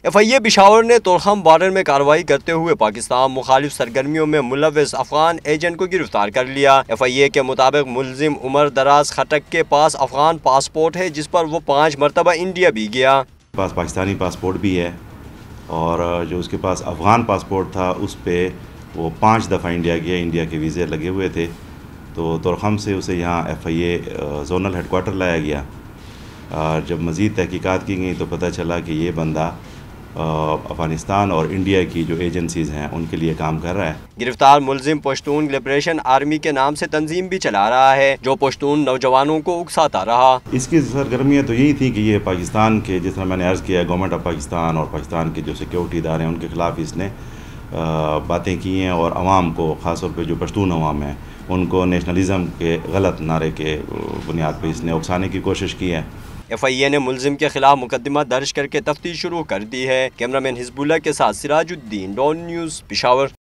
FIA Peshawar ने Torkham border में कार्रवाई करते हुए पाकिस्तान मुखालिफ सरगर्मियों में मुलव्वस अफगान एजेंट को गिरफ्तार कर लिया। FIA के मुताबिक मुलजिम उमर दराज खटक के पास अफगान पासपोर्ट है, जिस पर वो 5 मरतबा इंडिया भी गया। पास पाकिस्तानी पासपोर्ट भी है और जो उसके पास अफ़गान पासपोर्ट था उस पर वो 5 दफ़ा इंडिया गया। इंडिया के वीज़े लगे हुए थे, तो तोरखम से उसे यहाँ FIA जोनल हेडकोार्टर लाया गया। और जब मज़ीद तहकीकात की गई तो पता चला कि ये बंदा अफ़गानिस्तान और इंडिया की जो एजेंसीज़ हैं उनके लिए काम कर रहा है। गिरफ्तार मुलजिम पश्तून लिबरेशन आर्मी के नाम से तंजीम भी चला रहा है, जो पश्तून नौजवानों को उकसाता रहा। इसकी सरगर्मियाँ तो यही थी कि ये पाकिस्तान के, जिस तरह मैंने अर्ज़ किया, गवर्नमेंट ऑफ पाकिस्तान और पाकिस्तान के जो सिक्योरिटी इदारे हैं उनके ख़िलाफ़ इसने बातें की हैं और आवाम को, ख़ास तौर पर जो पश्तून अवाम है उनको नेशनलिज़म के गलत नारे के बुनियाद पर इसने उकसाने की कोशिश की है। FIA ने मुलजिम के खिलाफ मुकदमा दर्ज करके तफ्तीश शुरू कर दी है। कैमरामैन हिजबुल्लाह के साथ सिराजुद्दीन, डॉन न्यूज़, पिशावर।